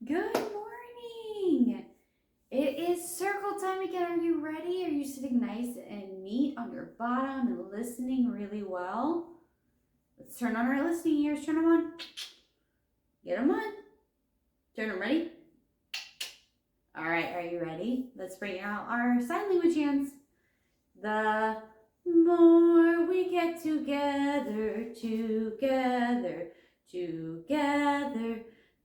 Good morning. It is circle time again. Are you ready? Are you sitting nice and neat on your bottom and listening really well? Let's turn on our listening ears. Turn them on. Get them on. Turn them. Ready? All right. Are you ready? Let's bring out our sign language hands. The more we get together,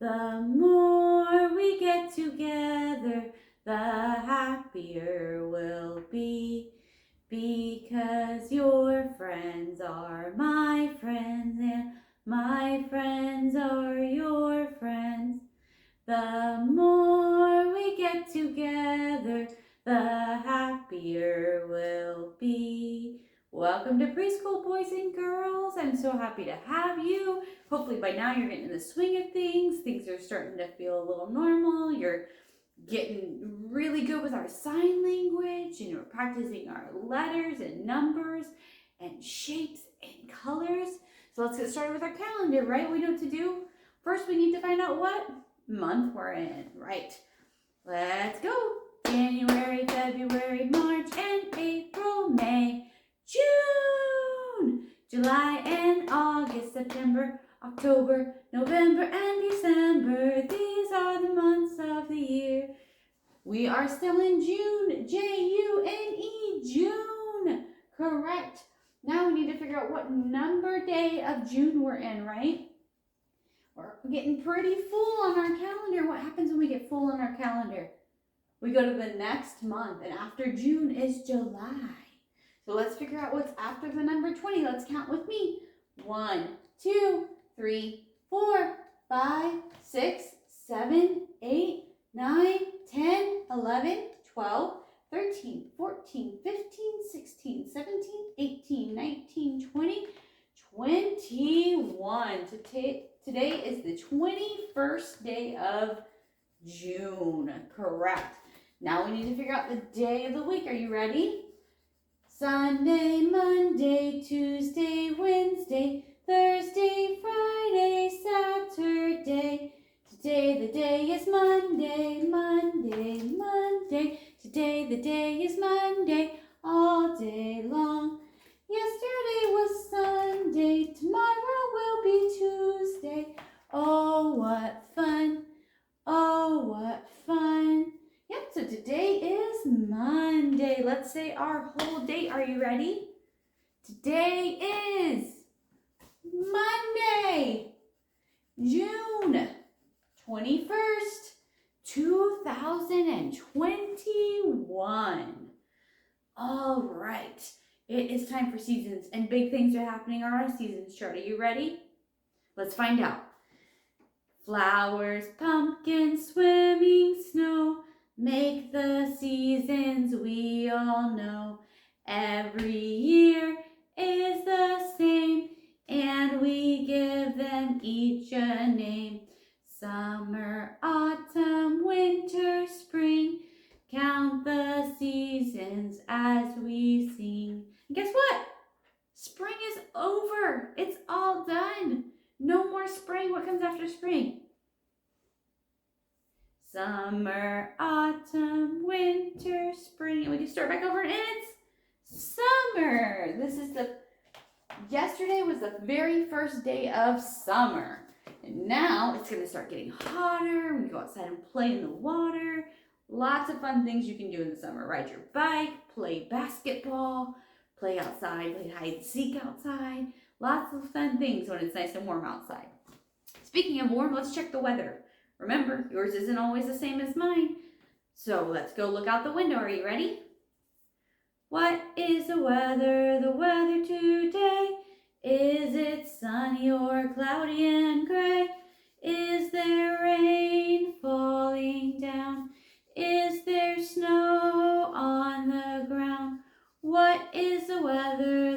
the more we get together, the happier we'll be. Because your friends are my friends and my friends are your friends. The more we get together, the happier we'll be. Welcome to preschool, boys and girls. I'm so happy to have you. Hopefully by now you're getting in the swing of things. Things are starting to feel a little normal. You're getting really good with our sign language and we're practicing our letters and numbers and shapes and colors. So let's get started with our calendar, right? We know what to do. First, we need to find out what month we're in, right? Let's go. January, February, March, and April, May, June, July, and August, September, October, November, and December. These are the months of the year. We are still in June, June, June. Correct. Now we need to figure out what number day of June we're in, right? We're getting pretty full on our calendar. What happens when we get full on our calendar? We go to the next month, and after June is July. So let's figure out what's after the number 20. Let's count with me. 1, 2, 3, 4, 5, 6, 7, 8, 9, 10, 11, 12, 13, 14, 15, 16, 17, 18, 19, 20, 21. Today is the 21st day of June. Correct. Now we need to figure out the day of the week. Are you ready? Sunday, Monday, Tuesday, Wednesday, Thursday, Friday, Saturday. Today the day is Monday, Monday, Monday. Today the day is Monday, all day long. Yesterday was Sunday, tomorrow will be Tuesday. Oh, what fun. Oh, what fun. Yep, so today is Monday. Let's say our whole date. Are you ready? Today is Monday, June 21st, 2021. All right. It is time for seasons, and big things are happening on our seasons chart. Are you ready? Let's find out. Flowers, pumpkins, swimming, snow, make the seasons we all know. Every year is the same, and we give them each a name. Summer, autumn, winter, spring, count the seasons as we sing. And guess what? Spring is over. It's all done. No more spring. What comes after spring? Summer, autumn, winter, spring. And we can start back over and it's summer. Yesterday was the very first day of summer. And now it's going to start getting hotter. We can go outside and play in the water. Lots of fun things you can do in the summer. Ride your bike, play basketball, play outside, play hide and seek outside. Lots of fun things when it's nice and warm outside. Speaking of warm, let's check the weather. Remember, yours isn't always the same as mine. So let's go look out the window. Are you ready? What is the weather today? Is it sunny or cloudy and gray? Is there rain falling down? Is there snow on the ground? What is the weather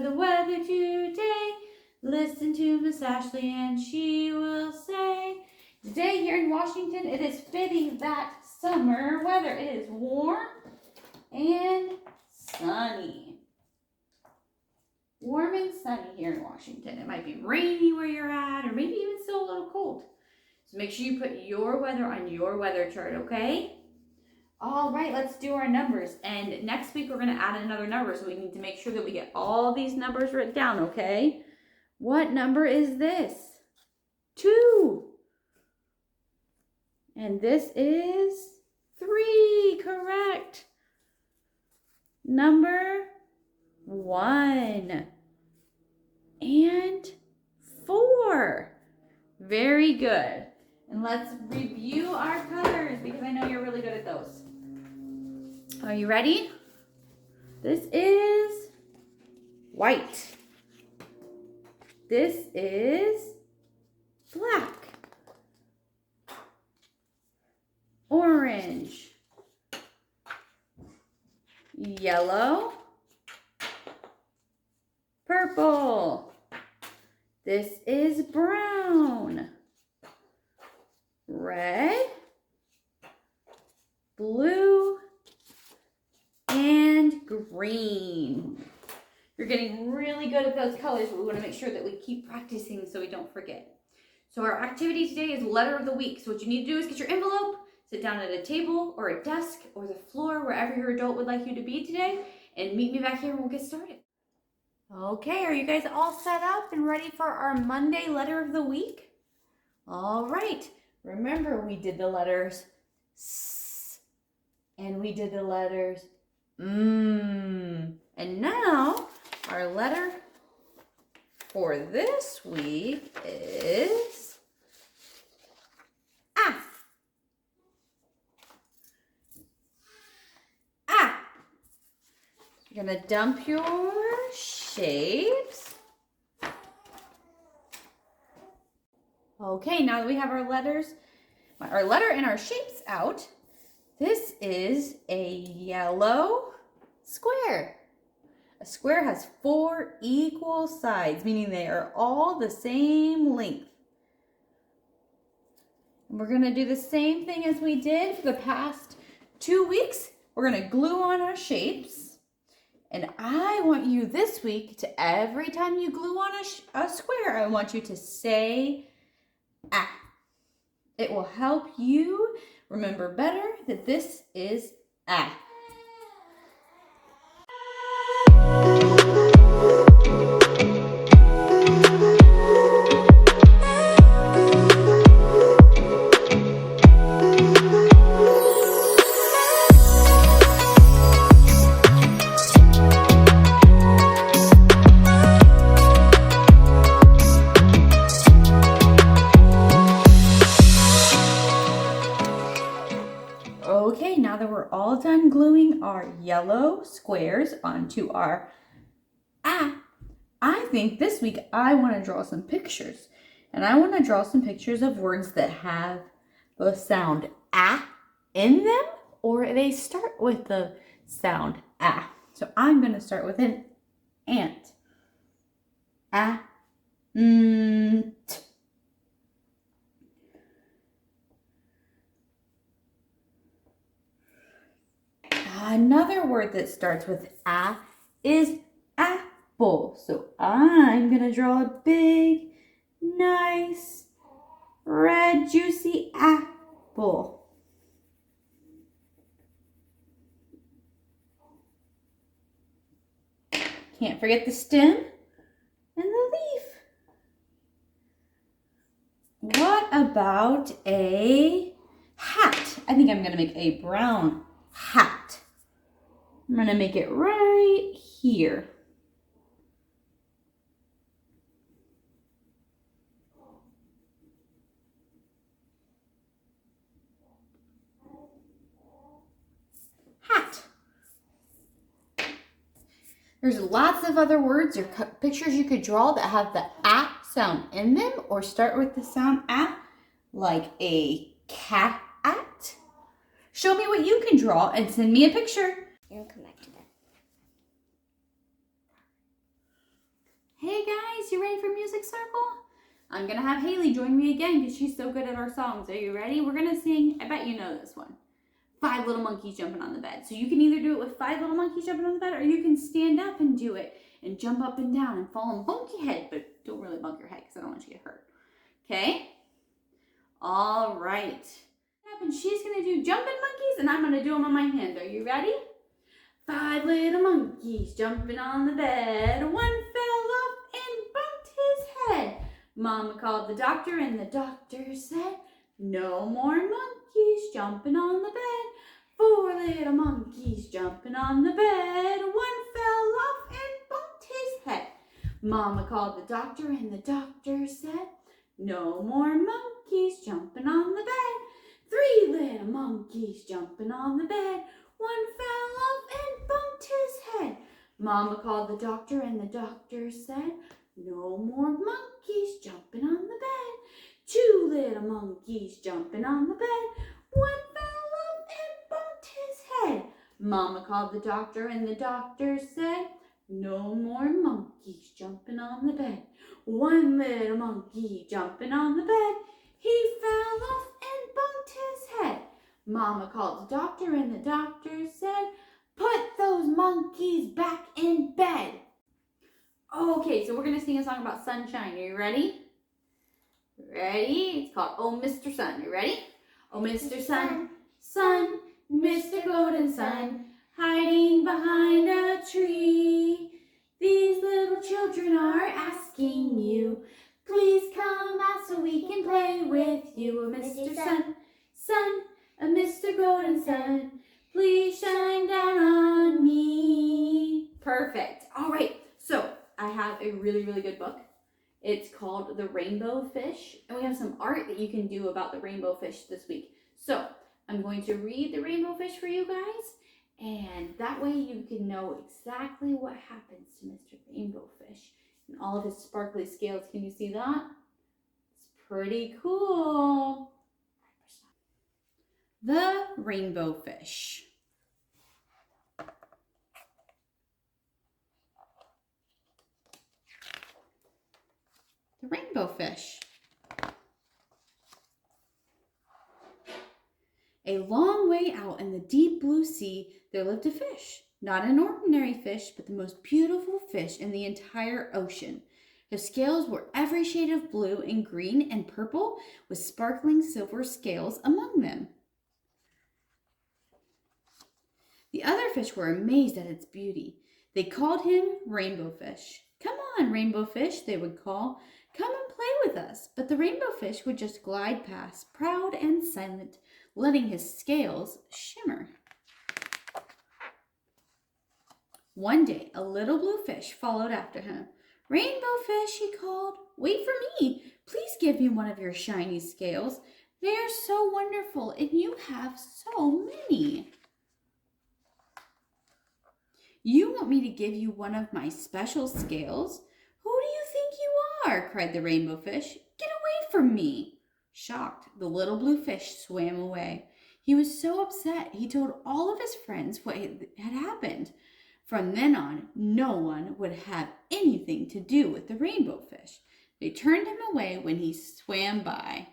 today? Listen to Miss Ashley and she will say, today here in Washington, it is fitting that summer weather. It is warm and sunny. Warm and sunny here in Washington. It might be rainy where you're at, or maybe even still a little cold. So make sure you put your weather on your weather chart, okay? All right, let's do our numbers. And next week, we're going to add another number. So we need to make sure that we get all these numbers written down, okay? What number is this? 2. And this is 3, correct. Number 1 and 4. Very good. And let's review our colors because I know you're really good at those. Are you ready? This is white. This is black. Orange. Yellow. Purple. This is brown. Red. Blue. And green. You're getting really good at those colors, but we want to make sure that we keep practicing so we don't forget. So our activity today is letter of the week. So what you need to do is get your envelope, sit down at a table or a desk or the floor, wherever your adult would like you to be today, and meet me back here and we'll get started. Okay, are you guys all set up and ready for our Monday letter of the week? All right. Remember, we did the letters S and we did the letters M. And now our letter for this week is A. A. You're going to dump your shapes. Okay, now that we have our letter and our shapes out, this is a yellow square. A square has 4 equal sides, meaning they are all the same length. And we're going to do the same thing as we did for the past 2 weeks. We're going to glue on our shapes. And I want you this week to, every time you glue on a square, I want you to say "ah." It will help you remember better that this is "ah." Okay, now that we're all done gluing our yellow squares onto our "ah," I think this week I want to draw some pictures. And I want to draw some pictures of words that have the sound "ah" in them, or they start with the sound "ah." So I'm going to start with an ant. Ant. Another word that starts with "ah" is apple. So I'm going to draw a big, nice, red, juicy apple. Can't forget the stem and the leaf. What about a hat? I think I'm going to make a brown hat. I'm going to make it right here. Hat. There's lots of other words or pictures you could draw that have the "ah" sound in them or start with the sound "ah," like a cat. Show me what you can draw and send me a picture. And come back to that. Hey guys, you ready for Music Circle? I'm going to have Haley join me again because she's so good at our songs. Are you ready? We're going to sing, I bet you know this one, 5 Little Monkeys Jumping on the Bed. So you can either do it with 5 little monkeys jumping on the bed, or you can stand up and do it and jump up and down and fall and bonk your head, but don't really bonk your head because I don't want you to get hurt. Okay? All right. And she's going to do jumping monkeys, and I'm going to do them on my hand. Are you ready? 5 little monkeys jumping on the bed. One fell off and bumped his head. Mama called the doctor, and the doctor said, no more monkeys jumping on the bed. 4 little monkeys jumping on the bed. One fell off and bumped his head. Mama called the doctor, and the doctor said, no more monkeys jumping on the bed. 3 little monkeys jumping on the bed. One fell off and bumped his head. Mama called the doctor, and the doctor said, no more monkeys jumping on the bed. 2 little monkeys jumping on the bed. One fell off and bumped his head. Mama called the doctor, and the doctor said, no more monkeys jumping on the bed. 1 little monkey jumping on the bed. He fell off and bumped his head. Mama called the doctor, and the doctor said, put those monkeys back in bed. Okay, so we're going to sing a song about sunshine. Are you ready? Ready? It's called Oh Mr. Sun. You ready? Oh Mr. Sun, Sun, Mr. Golden Sun, hiding behind a tree. These little children are asking you, please come out so we can play with you. Oh Mr. Sun, Sun, Mr. Golden Sun, please shine down on me. Perfect. All right, so I have a really, really good book. It's called The Rainbow Fish, and we have some art that you can do about the rainbow fish this week. So I'm going to read the rainbow fish for you guys, and that way you can know exactly what happens to Mr. Rainbow Fish and all of his sparkly scales. Can you see that? It's pretty cool. The rainbow fish. The rainbow fish. A long way out in the deep blue sea, there lived a fish. Not an ordinary fish, but the most beautiful fish in the entire ocean. His scales were every shade of blue and green and purple, with sparkling silver scales among them. The other fish were amazed at its beauty. They called him Rainbow Fish. Come on, Rainbow Fish, they would call. Come and play with us. But the rainbow fish would just glide past, proud and silent, letting his scales shimmer. One day, a little blue fish followed after him. Rainbow Fish, he called, wait for me. Please give me one of your shiny scales. They are so wonderful, and you have so many. You want me to give you one of my special scales? Who do you think you are? Cried the rainbow fish. Get away from me. Shocked, the little blue fish swam away. He was so upset, he told all of his friends what had happened. From then on, no one would have anything to do with the rainbow fish. They turned him away when he swam by.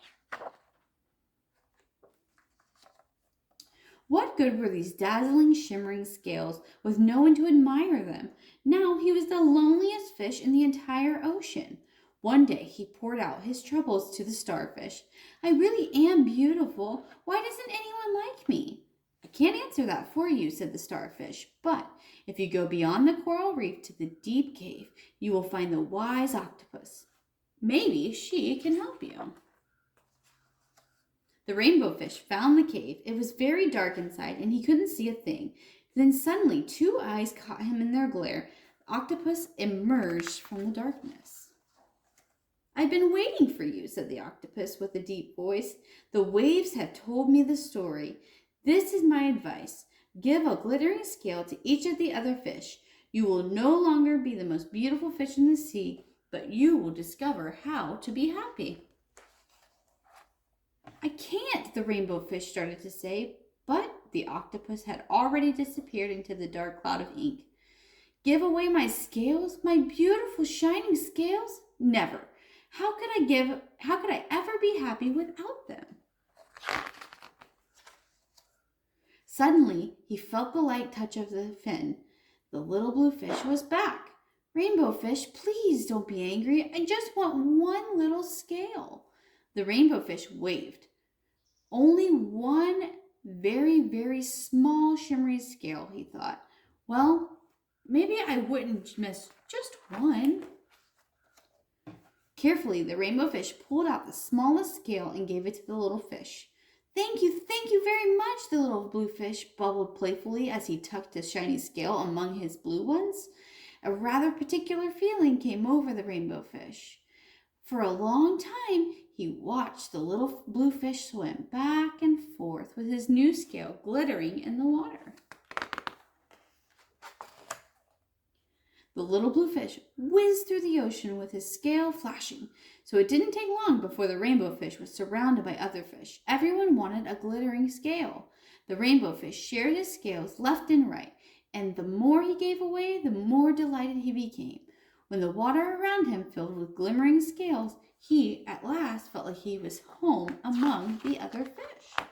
What good were these dazzling, shimmering scales with no one to admire them? Now he was the loneliest fish in the entire ocean. One day he poured out his troubles to the starfish. I really am beautiful. Why doesn't anyone like me? I can't answer that for you, said the starfish, but if you go beyond the coral reef to the deep cave, you will find the wise octopus. Maybe she can help you. The rainbow fish found the cave. It was very dark inside, and he couldn't see a thing. Then suddenly 2 eyes caught him in their glare. The octopus emerged from the darkness. I've been waiting for you, said the octopus with a deep voice. The waves have told me the story. This is my advice. Give a glittering scale to each of the other fish. You will no longer be the most beautiful fish in the sea, but you will discover how to be happy. I can't, the rainbow fish started to say, but the octopus had already disappeared into the dark cloud of ink. Give away my scales, my beautiful shining scales? Never. How could I ever be happy without them? Suddenly, he felt the light touch of the fin. The little blue fish was back. Rainbow fish, please don't be angry. I just want one little scale. The rainbow fish waved. Only one very, very small shimmery scale, he thought. Well, maybe I wouldn't miss just one. Carefully, the rainbow fish pulled out the smallest scale and gave it to the little fish. Thank you very much, the little blue fish bubbled playfully as he tucked his shiny scale among his blue ones. A rather particular feeling came over the rainbow fish. For a long time, he watched the little blue fish swim back and forth with his new scale glittering in the water. The little blue fish whizzed through the ocean with his scale flashing, so it didn't take long before the rainbow fish was surrounded by other fish. Everyone wanted a glittering scale. The rainbow fish shared his scales left and right, and the more he gave away, the more delighted he became. When the water around him filled with glimmering scales, he at last felt like he was home among the other fish.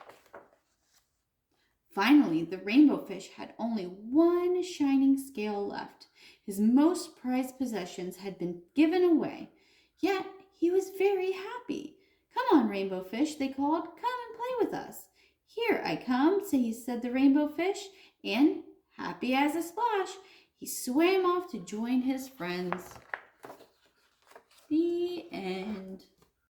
Finally, the rainbow fish had only one shining scale left. His most prized possessions had been given away, yet he was very happy. Come on, rainbow fish, they called. Come and play with us. Here I come, said the rainbow fish, and, happy as a splash, he swam off to join his friends. The end.